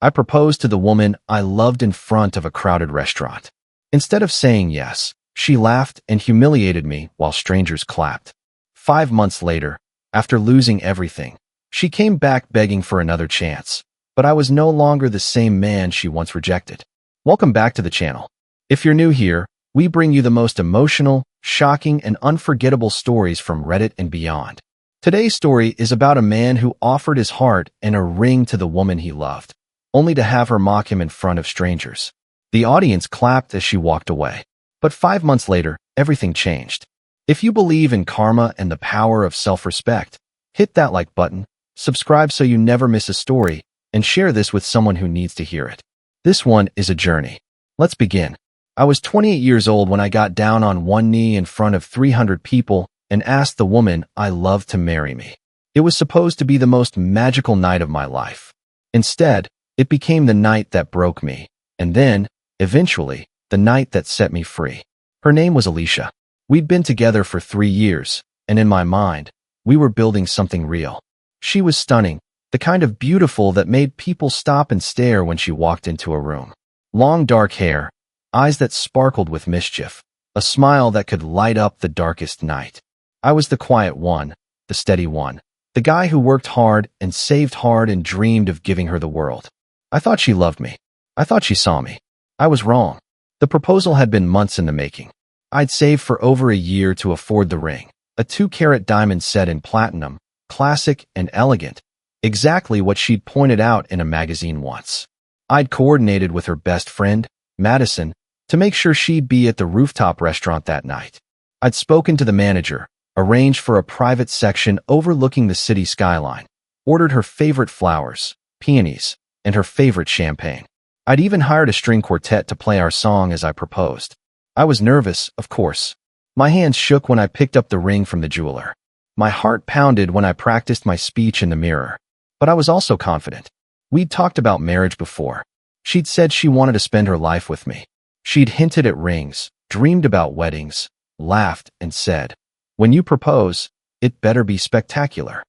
I proposed to the woman I loved in front of a crowded restaurant. Instead of saying yes, she laughed and humiliated me while strangers clapped. 5 months later, after losing everything, she came back begging for another chance, but I was no longer the same man she once rejected. Welcome back to the channel. If you're new here, we bring you the most emotional, shocking, and unforgettable stories from Reddit and beyond. Today's story is about a man who offered his heart and a ring to the woman he loved, only to have her mock him in front of strangers. The audience clapped as she walked away. But 5 months later, everything changed. If you believe in karma and the power of self-respect, hit that like button, subscribe so you never miss a story, and share this with someone who needs to hear it. This one is a journey. Let's begin. I was 28 years old when I got down on one knee in front of 300 people and asked the woman I loved to marry me. It was supposed to be the most magical night of my life. Instead, it became the night that broke me, and then, eventually, the night that set me free. Her name was Alicia. We'd been together for 3 years, and in my mind, we were building something real. She was stunning, the kind of beautiful that made people stop and stare when she walked into a room. Long dark hair, eyes that sparkled with mischief, a smile that could light up the darkest night. I was the quiet one, the steady one, the guy who worked hard and saved hard and dreamed of giving her the world. I thought she loved me. I thought she saw me. I was wrong. The proposal had been months in the making. I'd saved for over a year to afford the ring, a 2-carat diamond set in platinum, classic and elegant, exactly what she'd pointed out in a magazine once. I'd coordinated with her best friend, Madison, to make sure she'd be at the rooftop restaurant that night. I'd spoken to the manager, arranged for a private section overlooking the city skyline, ordered her favorite flowers, peonies, and her favorite champagne. I'd even hired a string quartet to play our song as I proposed. I was nervous, of course. My hands shook when I picked up the ring from the jeweler. My heart pounded when I practiced my speech in the mirror. But I was also confident. We'd talked about marriage before. She'd said she wanted to spend her life with me. She'd hinted at rings, dreamed about weddings, laughed, and said, "When you propose, it better be spectacular."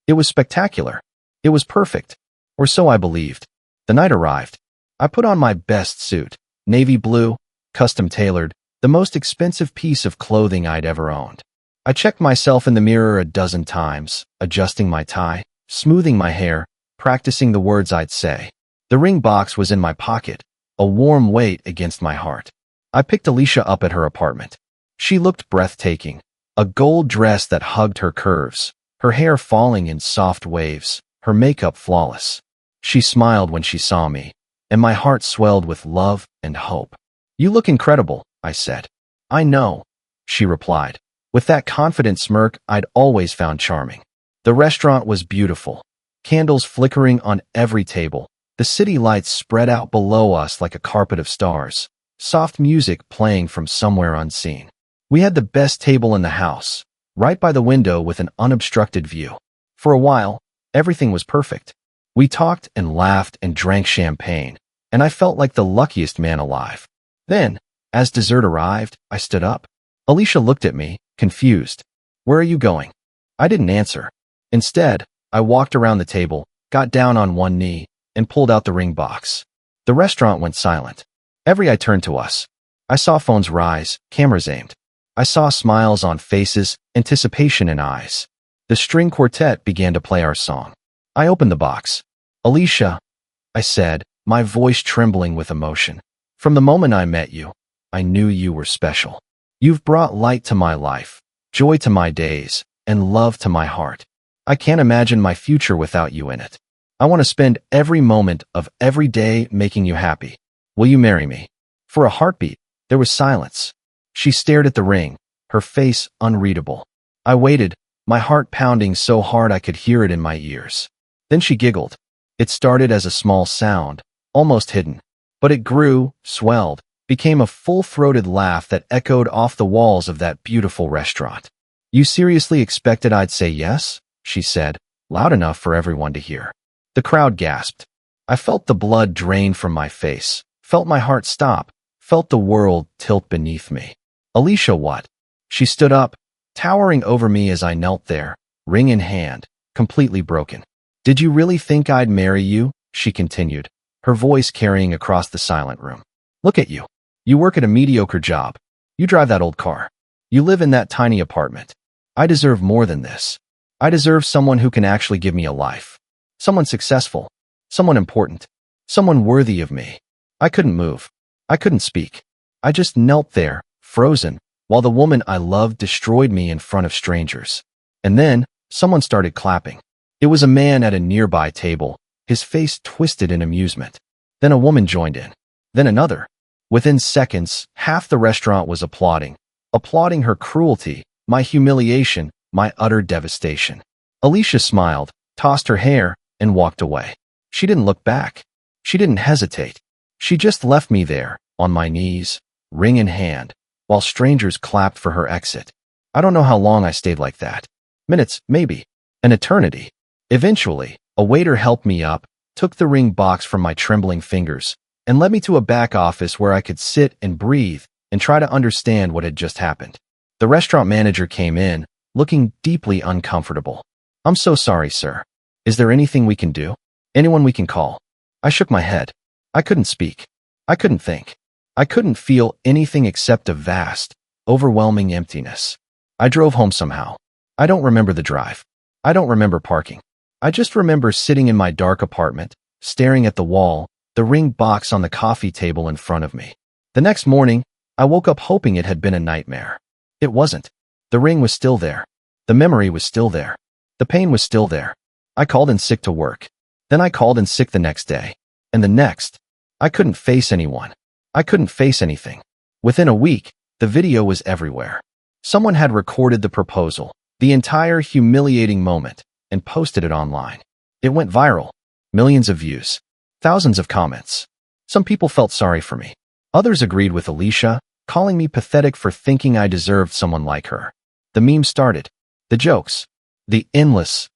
It was spectacular. It was perfect. Or so I believed. The night arrived. I put on my best suit, navy blue, custom-tailored, the most expensive piece of clothing I'd ever owned. I checked myself in the mirror a dozen times, adjusting my tie, smoothing my hair, practicing the words I'd say. The ring box was in my pocket, a warm weight against my heart. I picked Alicia up at her apartment. She looked breathtaking, a gold dress that hugged her curves, her hair falling in soft waves, her makeup flawless. She smiled when she saw me, and my heart swelled with love and hope. "You look incredible," I said. "I know," she replied, with that confident smirk I'd always found charming. The restaurant was beautiful, candles flickering on every table, the city lights spread out below us like a carpet of stars, soft music playing from somewhere unseen. We had the best table in the house, right by the window with an unobstructed view. For a while, everything was perfect. We talked and laughed and drank champagne, and I felt like the luckiest man alive. Then, as dessert arrived, I stood up. Alicia looked at me, confused. "Where are you going?" I didn't answer. Instead, I walked around the table, got down on one knee, and pulled out the ring box. The restaurant went silent. Every eye turned to us. I saw phones rise, cameras aimed. I saw smiles on faces, anticipation in eyes. The string quartet began to play our song. I opened the box. "Alicia," I said, my voice trembling with emotion. "From the moment I met you, I knew you were special. You've brought light to my life, joy to my days, and love to my heart. I can't imagine my future without you in it. I want to spend every moment of every day making you happy. Will you marry me?" For a heartbeat, there was silence. She stared at the ring, her face unreadable. I waited, my heart pounding so hard I could hear it in my ears. Then she giggled. It started as a small sound, almost hidden, but it grew, swelled, became a full-throated laugh that echoed off the walls of that beautiful restaurant. "You seriously expected I'd say yes?" she said, loud enough for everyone to hear. The crowd gasped. I felt the blood drain from my face, felt my heart stop, felt the world tilt beneath me. "Alicia, what?" She stood up, towering over me as I knelt there, ring in hand, completely broken. "Did you really think I'd marry you?" she continued, her voice carrying across the silent room. Look at you. You work at a mediocre job. You drive that old car. You live in that tiny apartment. I deserve more than this. I deserve someone who can actually give me a life. Someone successful. Someone important. Someone worthy of me. I couldn't move. I couldn't speak. I just knelt there, frozen, while the woman I loved destroyed me in front of strangers. And then, someone started clapping. It was a man at a nearby table, his face twisted in amusement. Then a woman joined in. Then another. Within seconds, half the restaurant was applauding her cruelty, my humiliation, my utter devastation. Alicia smiled, tossed her hair, and walked away. She didn't look back. She didn't hesitate. She just left me there, on my knees, ring in hand, while strangers clapped for her exit. I don't know how long I stayed like that. Minutes, maybe. An eternity. Eventually, a waiter helped me up, took the ring box from my trembling fingers, and led me to a back office where I could sit and breathe and try to understand what had just happened. The restaurant manager came in, looking deeply uncomfortable. I'm so sorry, sir. Is there anything we can do? Anyone we can call? I shook my head. I couldn't speak. I couldn't think. I couldn't feel anything except a vast, overwhelming emptiness. I drove home somehow. I don't remember the drive. I don't remember parking. I just remember sitting in my dark apartment, staring at the wall, the ring box on the coffee table in front of me. The next morning, I woke up hoping it had been a nightmare. It wasn't. The ring was still there. The memory was still there. The pain was still there. I called in sick to work. Then I called in sick the next day. And the next. I couldn't face anyone. I couldn't face anything. Within a week, the video was everywhere. Someone had recorded the proposal, the entire humiliating moment, and posted it online. It went viral. Millions of views. Thousands of comments. Some people felt sorry for me. Others agreed with Alicia, calling me pathetic for thinking I deserved someone like her. The memes started. The jokes. The endless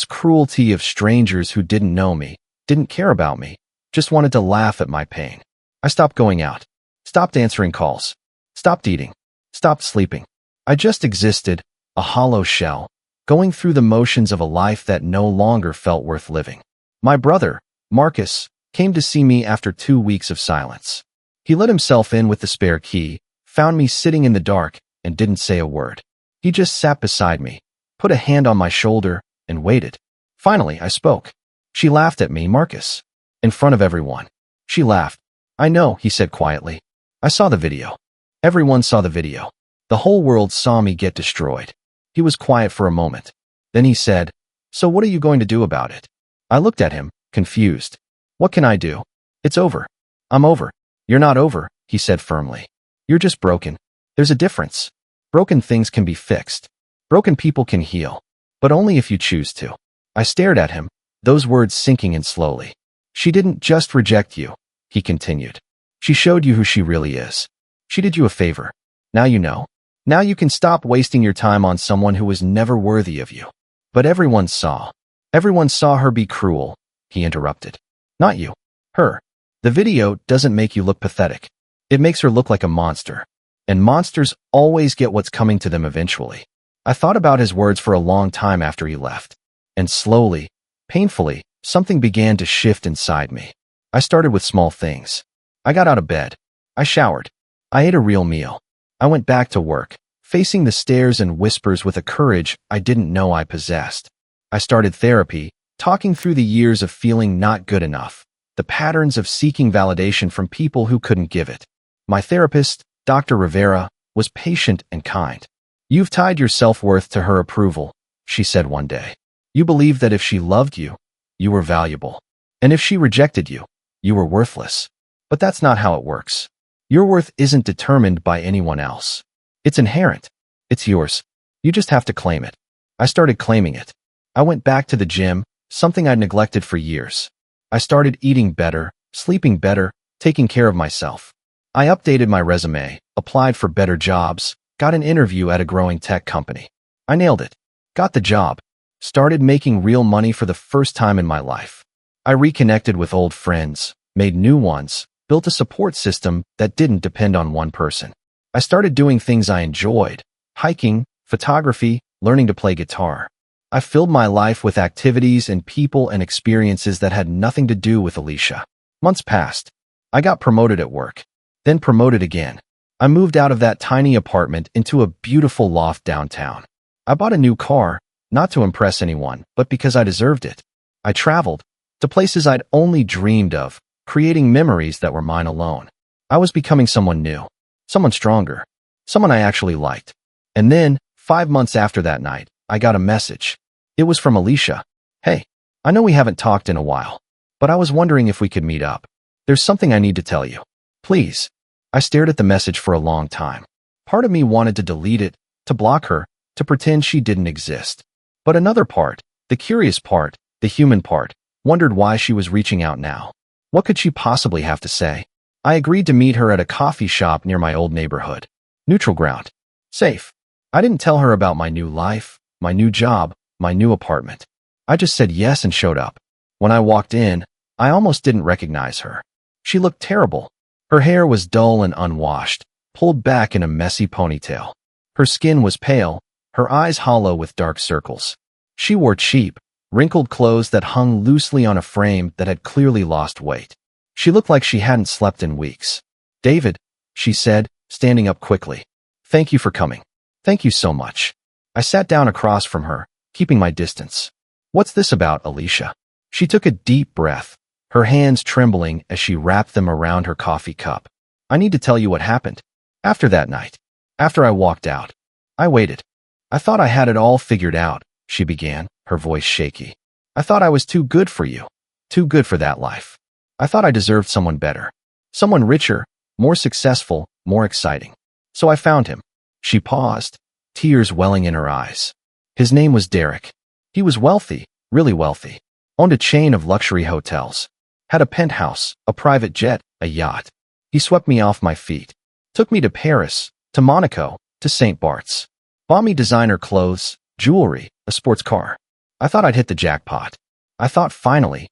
cruelty of strangers who didn't know me, didn't care about me, just wanted to laugh at my pain. I stopped going out. Stopped answering calls. Stopped eating. Stopped sleeping. I just existed, a hollow shell, going through the motions of a life that no longer felt worth living. My brother, Marcus, came to see me after 2 weeks of silence. He let himself in with the spare key, found me sitting in the dark, and didn't say a word. He just sat beside me, put a hand on my shoulder, and waited. Finally, I spoke. She laughed at me, Marcus. In front of everyone. She laughed. I know, he said quietly. I saw the video. Everyone saw the video. The whole world saw me get destroyed. He was quiet for a moment. Then he said, "So what are you going to do about it?" I looked at him, confused. What can I do? It's over. I'm over. You're not over, he said firmly. You're just broken. There's a difference. Broken things can be fixed. Broken people can heal. But only if you choose to. I stared at him, those words sinking in slowly. She didn't just reject you, he continued. She showed you who she really is. She did you a favor. Now you know. Now you can stop wasting your time on someone who was never worthy of you. But everyone saw. Everyone saw her be cruel, he interrupted. Not you. Her. The video doesn't make you look pathetic. It makes her look like a monster. And monsters always get what's coming to them eventually. I thought about his words for a long time after he left. And slowly, painfully, something began to shift inside me. I started with small things. I got out of bed. I showered. I ate a real meal. I went back to work, facing the stares and whispers with a courage I didn't know I possessed. I started therapy, talking through the years of feeling not good enough, the patterns of seeking validation from people who couldn't give it. My therapist, Dr. Rivera, was patient and kind. You've tied your self-worth to her approval, she said one day. You believed that if she loved you, you were valuable. And if she rejected you, you were worthless. But that's not how it works. Your worth isn't determined by anyone else. It's inherent. It's yours. You just have to claim it. I started claiming it. I went back to the gym, something I'd neglected for years. I started eating better, sleeping better, taking care of myself. I updated my resume, applied for better jobs, got an interview at a growing tech company. I nailed it. Got the job. Started making real money for the first time in my life. I reconnected with old friends, made new ones, built a support system that didn't depend on one person. I started doing things I enjoyed, hiking, photography, learning to play guitar. I filled my life with activities and people and experiences that had nothing to do with Alicia. Months passed. I got promoted at work. Then promoted again. I moved out of that tiny apartment into a beautiful loft downtown. I bought a new car, not to impress anyone, but because I deserved it. I traveled to places I'd only dreamed of, creating memories that were mine alone. I was becoming someone new, someone stronger, someone I actually liked. And then, 5 months after that night, I got a message. It was from Alicia. Hey, I know we haven't talked in a while, but I was wondering if we could meet up. There's something I need to tell you. Please. I stared at the message for a long time. Part of me wanted to delete it, to block her, to pretend she didn't exist. But another part, the curious part, the human part, wondered why she was reaching out now. What could she possibly have to say? I agreed to meet her at a coffee shop near my old neighborhood. Neutral ground. Safe. I didn't tell her about my new life, my new job, my new apartment. I just said yes and showed up. When I walked in, I almost didn't recognize her. She looked terrible. Her hair was dull and unwashed, pulled back in a messy ponytail. Her skin was pale, her eyes hollow with dark circles. She wore cheap, wrinkled clothes that hung loosely on a frame that had clearly lost weight. She looked like she hadn't slept in weeks. David, she said, standing up quickly. Thank you for coming. Thank you so much. I sat down across from her, keeping my distance. What's this about, Alicia? She took a deep breath, her hands trembling as she wrapped them around her coffee cup. I need to tell you what happened. After that night, after I walked out, I waited. I thought I had it all figured out, she began, her voice shaky. I thought I was too good for you, too good for that life. I thought I deserved someone better, someone richer, more successful, more exciting. So I found him. She paused, tears welling in her eyes. His name was Derek. He was wealthy, really wealthy, owned a chain of luxury hotels, had a penthouse, a private jet, a yacht. He swept me off my feet, took me to Paris, to Monaco, to St. Bart's, bought me designer clothes, jewelry, a sports car. I thought I'd hit the jackpot. I thought finally,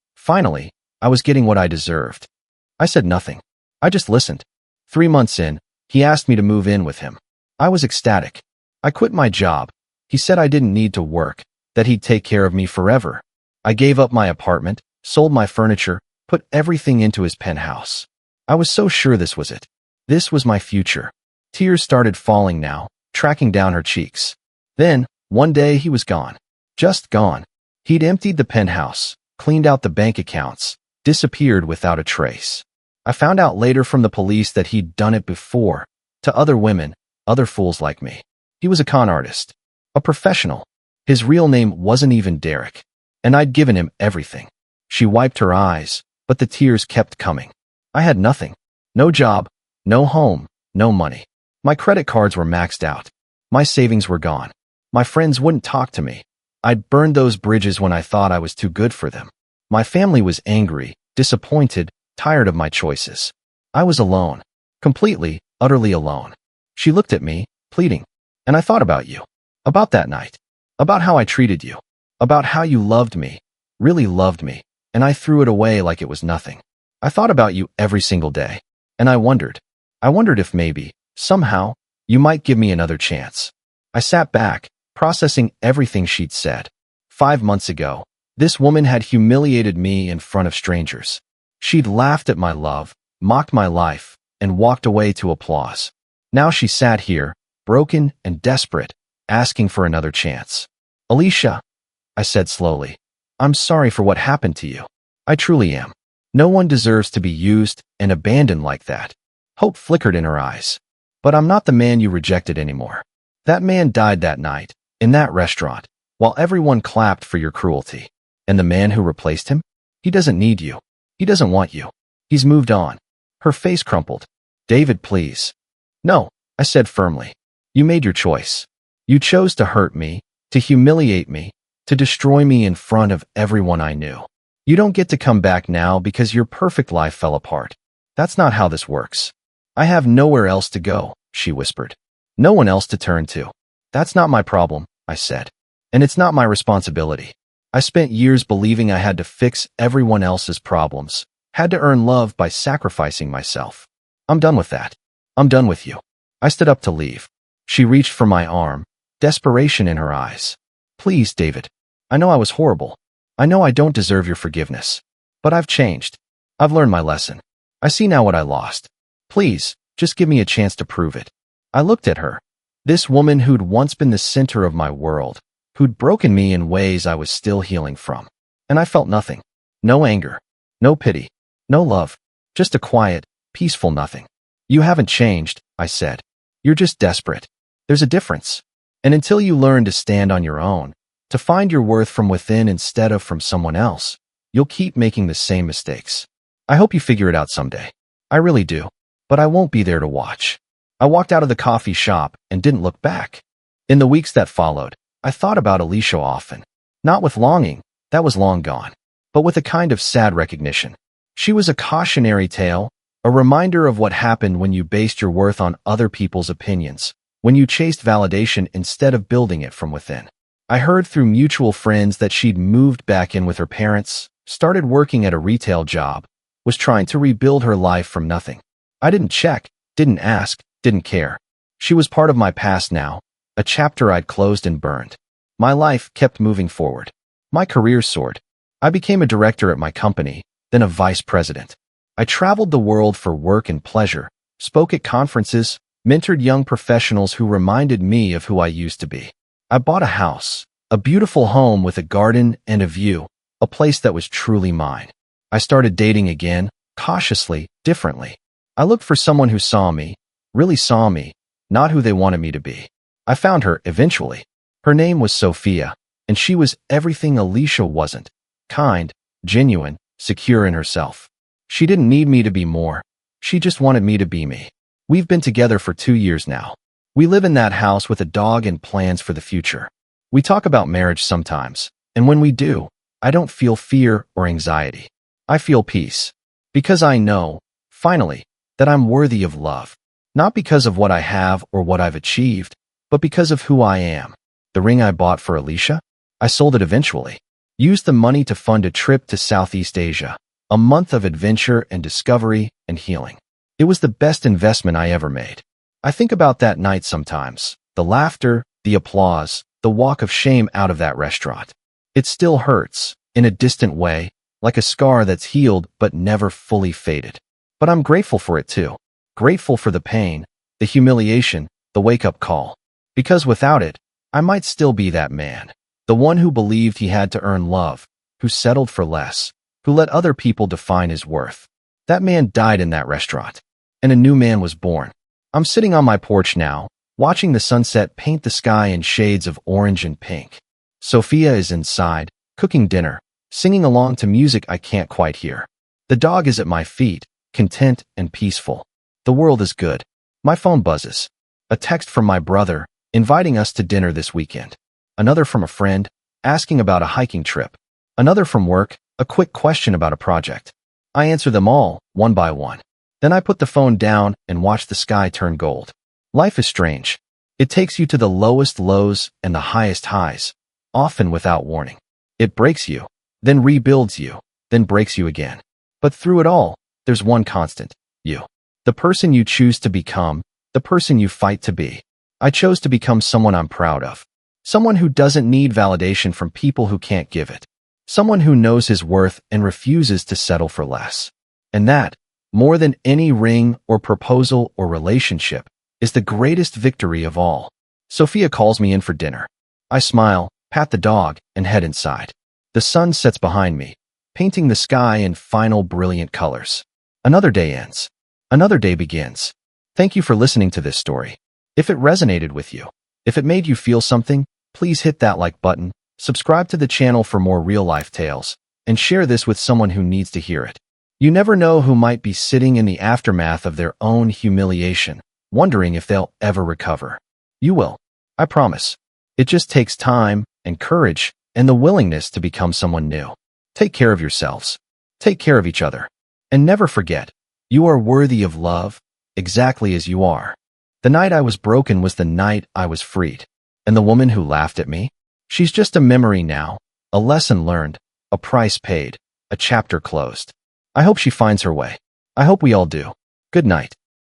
I was getting what I deserved. I said nothing. I just listened. 3 months in, he asked me to move in with him. I was ecstatic. I quit my job. He said I didn't need to work, that he'd take care of me forever. I gave up my apartment, sold my furniture, put everything into his penthouse. I was so sure this was it. This was my future. Tears started falling now, tracking down her cheeks. Then, one day he was gone. Just gone. He'd emptied the penthouse, cleaned out the bank accounts, disappeared without a trace. I found out later from the police that he'd done it before, to other women, other fools like me. He was a con artist, a professional. His real name wasn't even Derek, and I'd given him everything. She wiped her eyes, but the tears kept coming. I had nothing. No job, no home, no money. My credit cards were maxed out. My savings were gone. My friends wouldn't talk to me. I'd burned those bridges when I thought I was too good for them. My family was angry, disappointed, tired of my choices. I was alone. Completely, utterly alone. She looked at me, pleading. And I thought about you. About that night. About how I treated you. About how you loved me. Really loved me. And I threw it away like it was nothing. I thought about you every single day. And I wondered if maybe, somehow, you might give me another chance. I sat back, processing everything she'd said. 5 months ago, this woman had humiliated me in front of strangers. She'd laughed at my love, mocked my life, and walked away to applause. Now she sat here, broken and desperate, asking for another chance. Alicia, I said slowly, I'm sorry for what happened to you. I truly am. No one deserves to be used and abandoned like that. Hope flickered in her eyes. But I'm not the man you rejected anymore. That man died that night, in that restaurant, while everyone clapped for your cruelty. And the man who replaced him? He doesn't need you. He doesn't want you. He's moved on. Her face crumpled. David, please. No, I said firmly. You made your choice. You chose to hurt me, to humiliate me, to destroy me in front of everyone I knew. You don't get to come back now because your perfect life fell apart. That's not how this works. I have nowhere else to go, she whispered. No one else to turn to. That's not my problem, I said. And it's not my responsibility. I spent years believing I had to fix everyone else's problems, had to earn love by sacrificing myself. I'm done with that. I'm done with you. I stood up to leave. She reached for my arm, desperation in her eyes. Please, David. I know I was horrible. I know I don't deserve your forgiveness. But I've changed. I've learned my lesson. I see now what I lost. Please, just give me a chance to prove it. I looked at her. This woman who'd once been the center of my world, who'd broken me in ways I was still healing from. And I felt nothing. No anger. No pity. No love. Just a quiet, peaceful nothing. You haven't changed, I said. You're just desperate. There's a difference. And until you learn to stand on your own, to find your worth from within instead of from someone else, you'll keep making the same mistakes. I hope you figure it out someday. I really do. But I won't be there to watch. I walked out of the coffee shop and didn't look back. In the weeks that followed, I thought about Alicia often. Not with longing, that was long gone, but with a kind of sad recognition. She was a cautionary tale, a reminder of what happened when you based your worth on other people's opinions, when you chased validation instead of building it from within. I heard through mutual friends that she'd moved back in with her parents, started working at a retail job, was trying to rebuild her life from nothing. I didn't check, didn't ask, didn't care. She was part of my past now, a chapter I'd closed and burned. My life kept moving forward. My career soared. I became a director at my company, then a vice president. I traveled the world for work and pleasure, spoke at conferences, mentored young professionals who reminded me of who I used to be. I bought a house, a beautiful home with a garden and a view, a place that was truly mine. I started dating again, cautiously, differently. I looked for someone who saw me, really saw me, not who they wanted me to be. I found her eventually. Her name was Sophia, and she was everything Alicia wasn't: kind, genuine, secure in herself. She didn't need me to be more. She just wanted me to be me. We've been together for 2 years now. We live in that house with a dog and plans for the future. We talk about marriage sometimes, and when we do, I don't feel fear or anxiety. I feel peace. Because I know, finally, that I'm worthy of love. Not because of what I have or what I've achieved, but because of who I am. The ring I bought for Alicia? I sold it eventually. Used the money to fund a trip to Southeast Asia, a month of adventure and discovery and healing. It was the best investment I ever made. I think about that night sometimes, the laughter, the applause, the walk of shame out of that restaurant. It still hurts, in a distant way, like a scar that's healed but never fully faded. But I'm grateful for it too. Grateful for the pain, the humiliation, the wake-up call. Because without it, I might still be that man. The one who believed he had to earn love, who settled for less, who let other people define his worth. That man died in that restaurant, and a new man was born. I'm sitting on my porch now, watching the sunset paint the sky in shades of orange and pink. Sophia is inside, cooking dinner, singing along to music I can't quite hear. The dog is at my feet, content and peaceful. The world is good. My phone buzzes. A text from my brother, inviting us to dinner this weekend. Another from a friend, asking about a hiking trip. Another from work, a quick question about a project. I answer them all, one by one. Then I put the phone down and watch the sky turn gold. Life is strange. It takes you to the lowest lows and the highest highs, often without warning. It breaks you, then rebuilds you, then breaks you again. But through it all, there's one constant: you. The person you choose to become, the person you fight to be. I chose to become someone I'm proud of. Someone who doesn't need validation from people who can't give it. Someone who knows his worth and refuses to settle for less. And that, more than any ring or proposal or relationship, is the greatest victory of all. Sophia calls me in for dinner. I smile, pat the dog, and head inside. The sun sets behind me, painting the sky in final brilliant colors. Another day ends. Another day begins. Thank you for listening to this story. If it resonated with you, if it made you feel something, please hit that like button, subscribe to the channel for more real-life tales, and share this with someone who needs to hear it. You never know who might be sitting in the aftermath of their own humiliation, wondering if they'll ever recover. You will. I promise. It just takes time and courage and the willingness to become someone new. Take care of yourselves. Take care of each other. And never forget, you are worthy of love, exactly as you are. The night I was broken was the night I was freed. And the woman who laughed at me? She's just a memory now, a lesson learned, a price paid, a chapter closed. I hope she finds her way. I hope we all do. Good night.